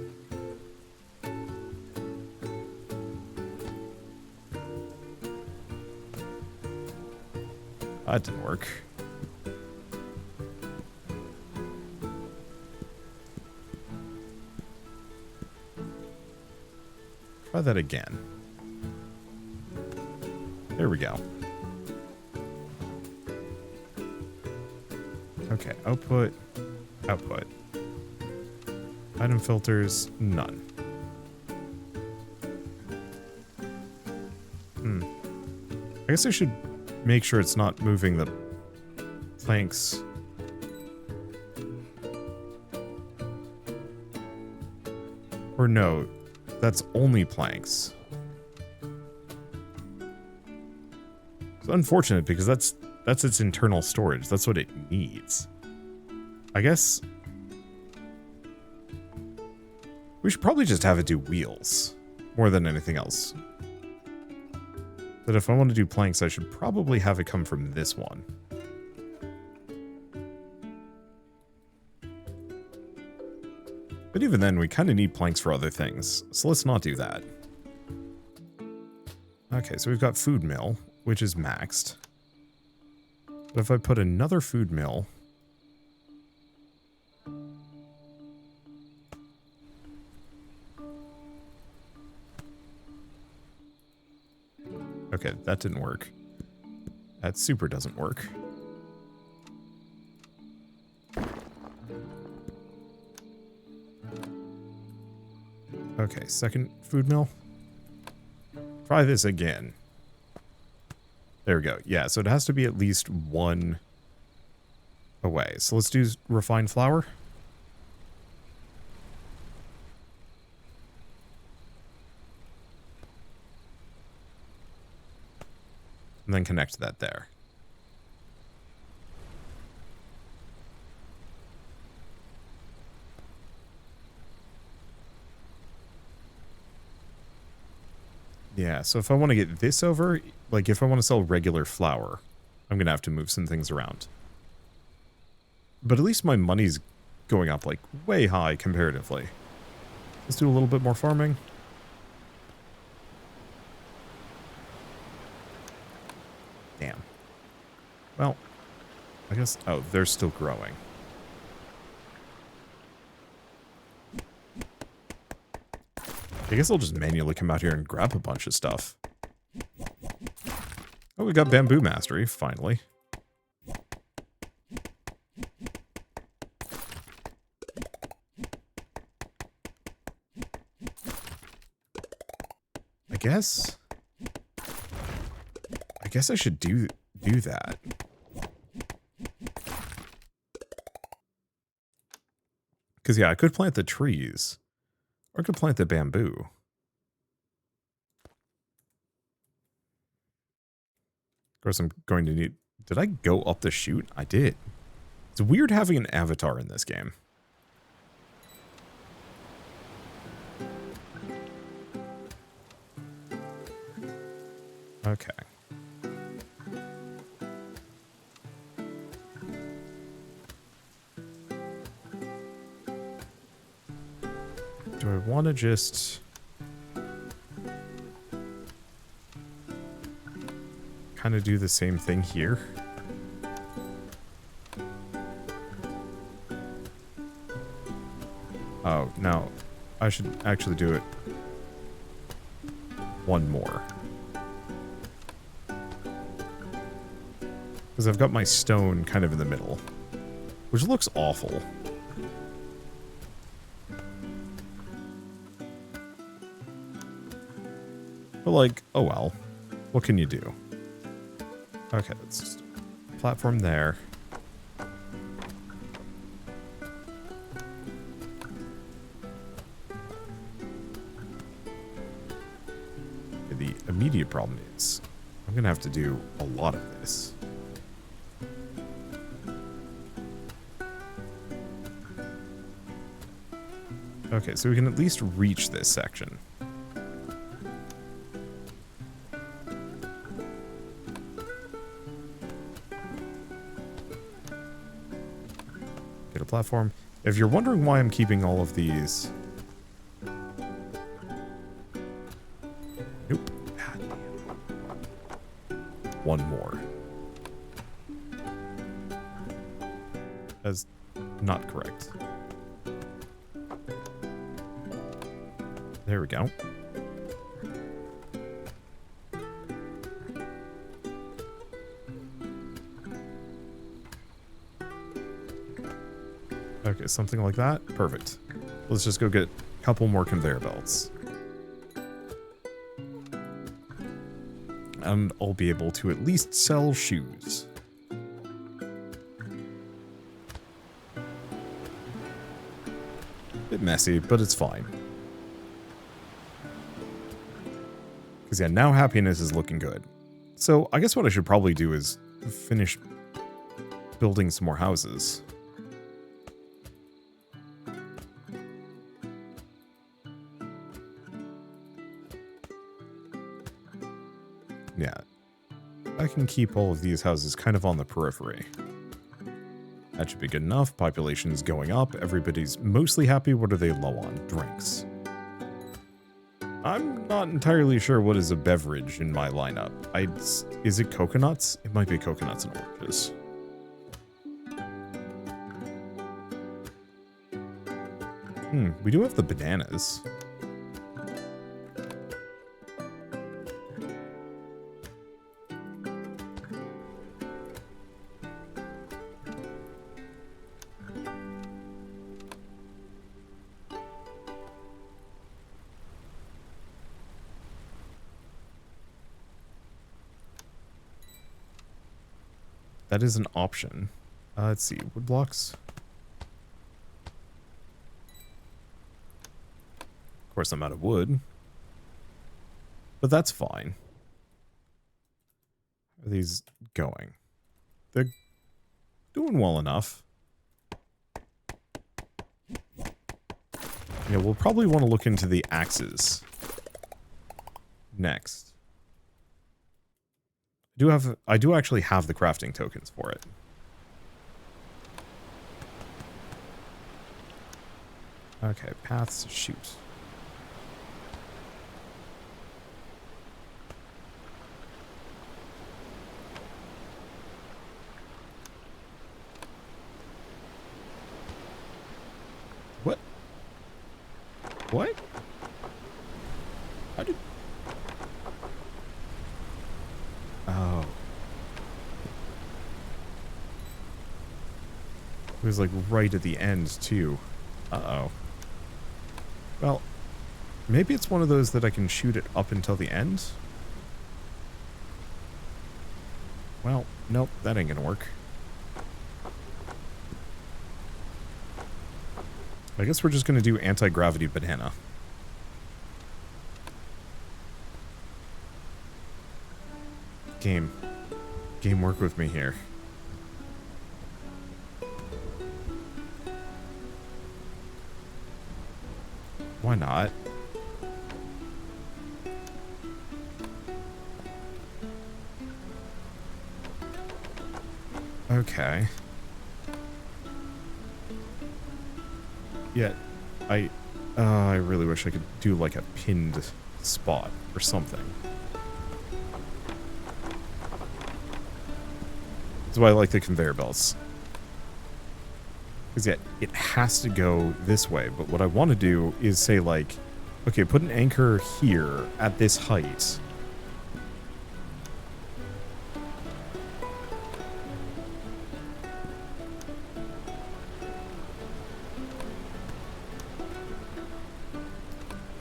That didn't work. Try that again. There we go. Okay, output, output. Item filters, none. I guess I should make sure it's not moving the planks. Or no, that's only planks. It's unfortunate because that's its internal storage. That's what it needs. I guess we should probably just have it do wheels more than anything else. That if I want to do planks, I should probably have it come from this one. But even then, we kind of need planks for other things, so let's not do that. Okay, so we've got food mill, which is maxed. But if I put another food mill... Okay, that didn't work. That super doesn't work. Okay, second food mill. Try this again. There we go. Yeah, so it has to be at least one away. So let's do refined flour. And then connect that there. Yeah, so if I want to get this over, like if I want to sell regular flour, I'm going to have to move some things around. But at least my money's going up like way high comparatively. Let's do a little bit more farming. Damn. Well, I guess... Oh, they're still growing. I guess I'll just manually come out here and grab a bunch of stuff. Oh, we got bamboo mastery, finally. I guess I should do that. Because, yeah, I could plant the trees. Or I could plant the bamboo. Of course, I'm going to need... Did I go up the chute? I did. It's weird having an avatar in this game. Okay. Do I want to just... kind of do the same thing here? Oh, no. I should actually do it one more. Because I've got my stone kind of in the middle, which looks awful. But like, oh well. What can you do? Okay, let's just platform there. The immediate problem is I'm going to have to do a lot of this. Okay, so we can at least reach this section. Get a platform. If you're wondering why I'm keeping all of these... Nope. One more. That's not correct. There we go. Okay, something like that. Perfect. Let's just go get a couple more conveyor belts. And I'll be able to at least sell shoes. Bit messy, but it's fine. Because yeah, now happiness is looking good. So I guess what I should probably do is finish building some more houses. Yeah. I can keep all of these houses kind of on the periphery. That should be good enough. Population is going up. Everybody's mostly happy. What are they low on? Drinks. I'm not entirely sure what is a beverage in my lineup. Is it coconuts? It might be coconuts and oranges. We do have the bananas. That is an option. Let's see. Wood blocks. Of course, I'm out of wood. But that's fine. How are these going? They're doing well enough. Yeah, we'll probably want to look into the axes next. I do actually have the crafting tokens for it. Okay, paths, shoot. What? What? How did... Oh. It was like right at the end, too. Uh-oh. Well, maybe it's one of those that I can shoot it up until the end? Well, nope, that ain't gonna work. I guess we're just gonna do anti-gravity banana. Game, work with me here. Why not? Okay. Yeah, I really wish I could do like a pinned spot or something. That's why I like the conveyor belts. Because yet it has to go this way. But what I want to do is say, like, okay, put an anchor here at this height.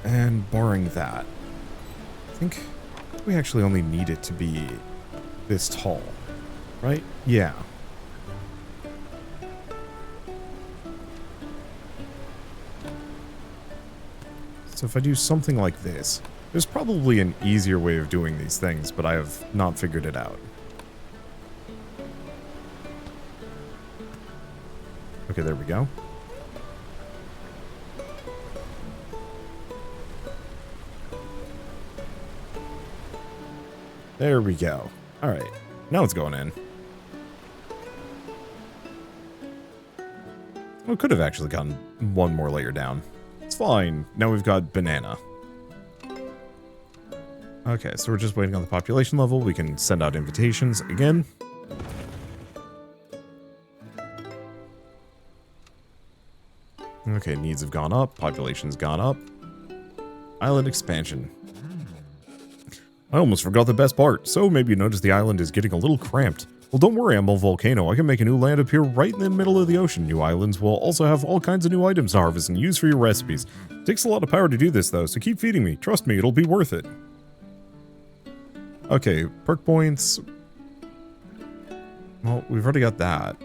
And barring that, I think we actually only need it to be this tall, right? Yeah. So if I do something like this, there's probably an easier way of doing these things, but I have not figured it out. Okay, there we go. There we go. All right, now it's going in. We could have actually gotten one more layer down. It's fine. Now we've got banana. Okay, so we're just waiting on the population level. We can send out invitations again. Okay, needs have gone up. Population's gone up. Island expansion. I almost forgot the best part. So maybe you noticed the island is getting a little cramped. Well, don't worry, I'm a volcano. I can make a new land appear right in the middle of the ocean. New islands will also have all kinds of new items to harvest and use for your recipes. It takes a lot of power to do this, though, so keep feeding me. Trust me, it'll be worth it. Okay, perk points. Well, we've already got that.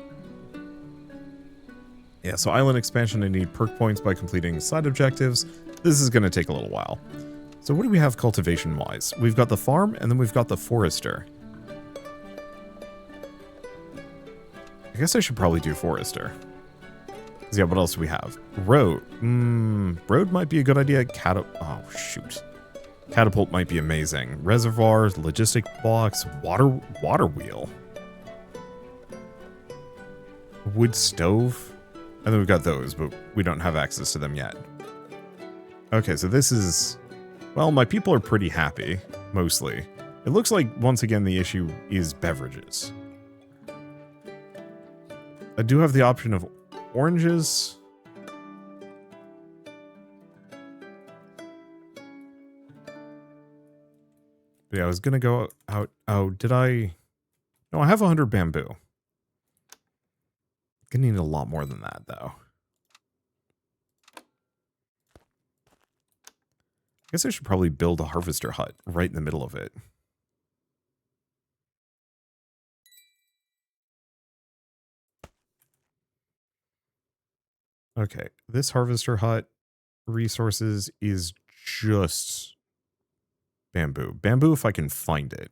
Yeah, so island expansion, I need perk points by completing side objectives. This is going to take a little while. So what do we have cultivation-wise? We've got the farm, and then we've got the forester. I guess I should probably do forester. Yeah, what else do we have? Road. Road might be a good idea. Oh, shoot. Catapult might be amazing. Reservoirs, logistic blocks, water wheel. Wood stove. And then we've got those, but we don't have access to them yet. Okay, so this is... Well, my people are pretty happy, mostly. It looks like, once again, the issue is beverages. I do have the option of oranges. Yeah, I was going to go out. Oh, did I? No, I have 100 bamboo. Gonna need a lot more than that, though. I guess I should probably build a harvester hut right in the middle of it. Okay, this harvester hut resources is just bamboo. Bamboo if I can find it.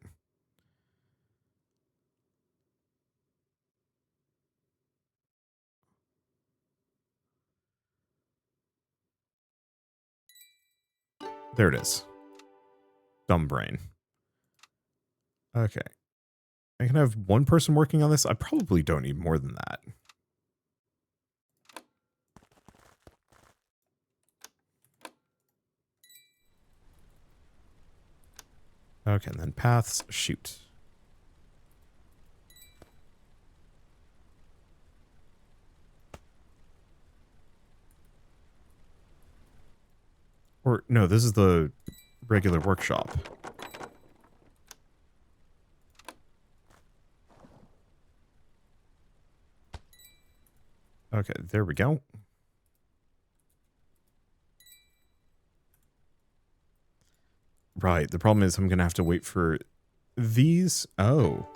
There it is. Dumb brain. Okay. I can have one person working on this. I probably don't need more than that. Okay, and then paths, shoot. Or, no, this is the regular workshop. Okay, there we go. Right, the problem is I'm going to have to wait for these. Oh.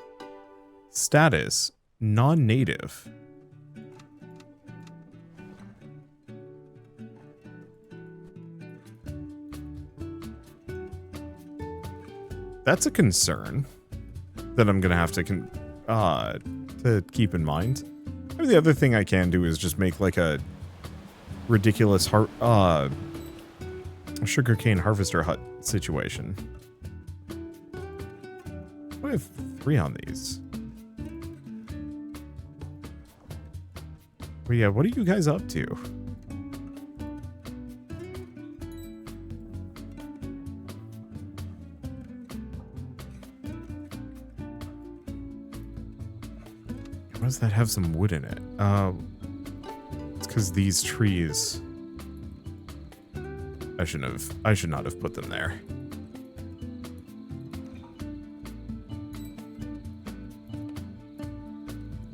Status, non-native. That's a concern that I'm going to have to keep in mind. Maybe the other thing I can do is just make like a ridiculous sugarcane harvester hut situation. I have 3 on these. But yeah, what are you guys up to? Why does that have some wood in it? because these trees... I should not have put them there.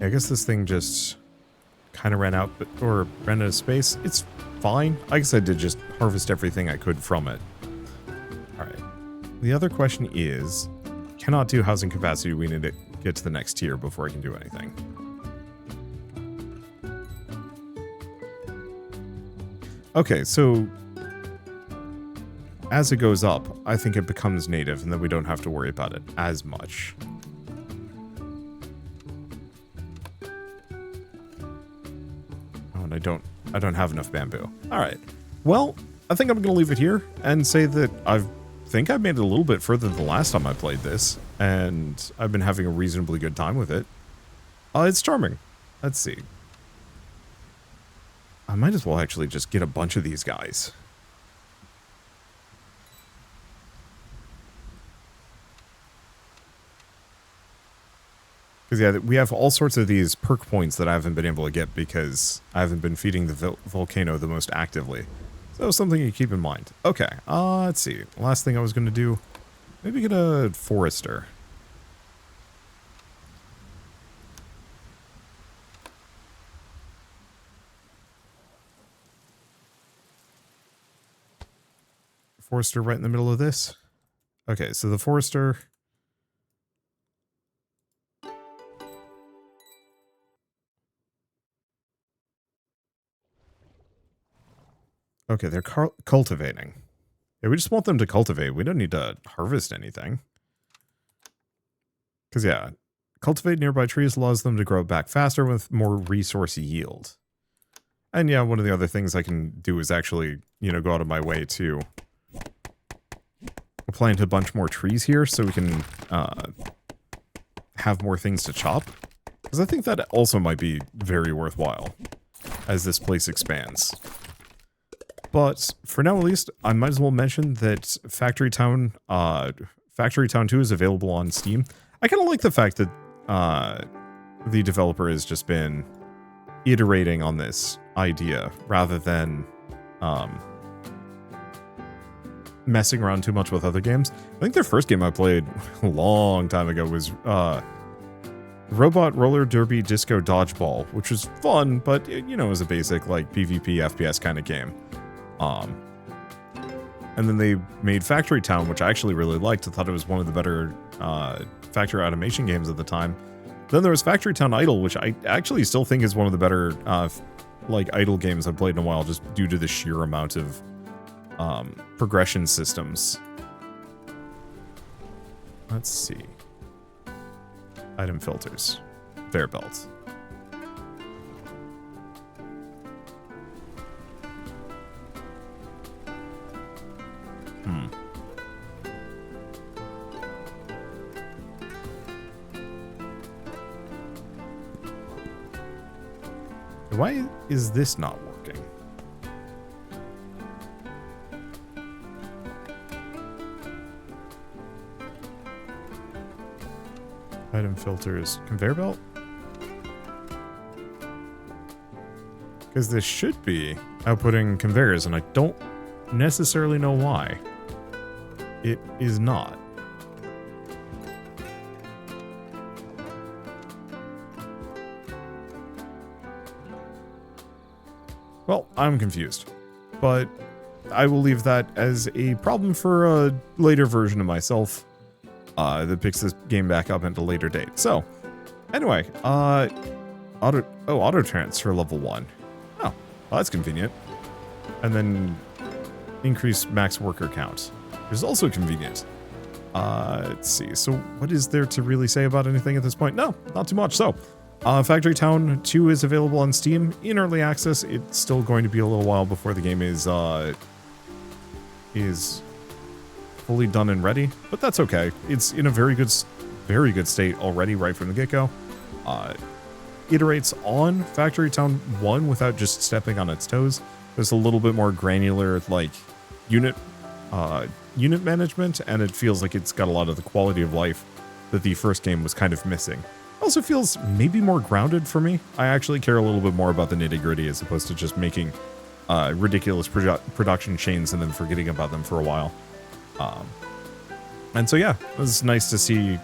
I guess this thing just kind of ran out, or ran out of space. It's fine. I guess I did just harvest everything I could from it. Alright. The other question is, cannot do housing capacity. We need to get to the next tier before I can do anything. Okay, so as it goes up, I think it becomes native, and then we don't have to worry about it as much. Oh, and I don't have enough bamboo. All right. Well, I think I'm going to leave it here and say that I think I've made it a little bit further than the last time I played this, and I've been having a reasonably good time with it. It's charming. Let's see. I might as well actually just get a bunch of these guys. Because, yeah, we have all sorts of these perk points that I haven't been able to get because I haven't been feeding the volcano the most actively. So, something you keep in mind. Okay, let's see. Last thing I was going to do, maybe get a forester. Forester right in the middle of this. Okay, so the forester... Okay, they're cultivating. Yeah, we just want them to cultivate. We don't need to harvest anything. Because, yeah, cultivate nearby trees allows them to grow back faster with more resource yield. And, yeah, one of the other things I can do is actually, you know, go out of my way to plant a bunch more trees here so we can have more things to chop. Because I think that also might be very worthwhile as this place expands. But for now, at least, I might as well mention that Factory Town 2 is available on Steam. I kind of like the fact that the developer has just been iterating on this idea rather than messing around too much with other games. I think their first game I played a long time ago was Robot Roller Derby Disco Dodgeball, which was fun, but it, you know, it was a basic like PvP FPS kind of game. And then they made Factory Town, which I actually really liked. I thought it was one of the better factory automation games at the time. Then there was Factory Town Idle, which I actually still think is one of the better like idle games I've played in a while, just due to the sheer amount of progression systems. Let's see. Item filters. Fair belt. Why is this not working? Item filters. Conveyor belt? Because this should be outputting conveyors, and I don't necessarily know why. It is not. Well, I'm confused, but I will leave that as a problem for a later version of myself that picks this game back up at a later date. So, anyway, auto transfer level 1. Oh, well, that's convenient. And then increase max worker count, which is also convenient. Let's see. So, what is there to really say about anything at this point? No, not too much. So, Factory Town 2 is available on Steam in early access. It's still going to be a little while before the game is fully done and ready, but that's okay. It's in a very good state already right from the get-go. Iterates on Factory Town 1 without just stepping on its toes. There's a little bit more granular, like, unit management, and it feels like it's got a lot of the quality of life that the first game was kind of missing. Also feels maybe more grounded for me. I actually care a little bit more about the nitty-gritty as opposed to just making ridiculous production chains and then forgetting about them for a while. And so yeah, it was nice to see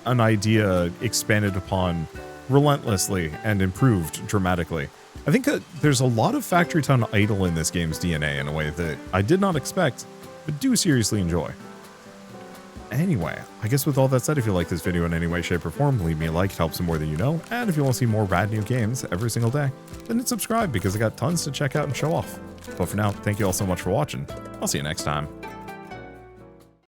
an idea expanded upon relentlessly and improved dramatically. I think that there's a lot of Factory Town idle in this game's DNA in a way that I did not expect, but do seriously enjoy. Anyway, I guess with all that said, if you like this video in any way, shape, or form, leave me a like, it helps more than you know, and if you want to see more rad new games every single day, then hit subscribe because I got tons to check out and show off. But for now, thank you all so much for watching. I'll see you next time.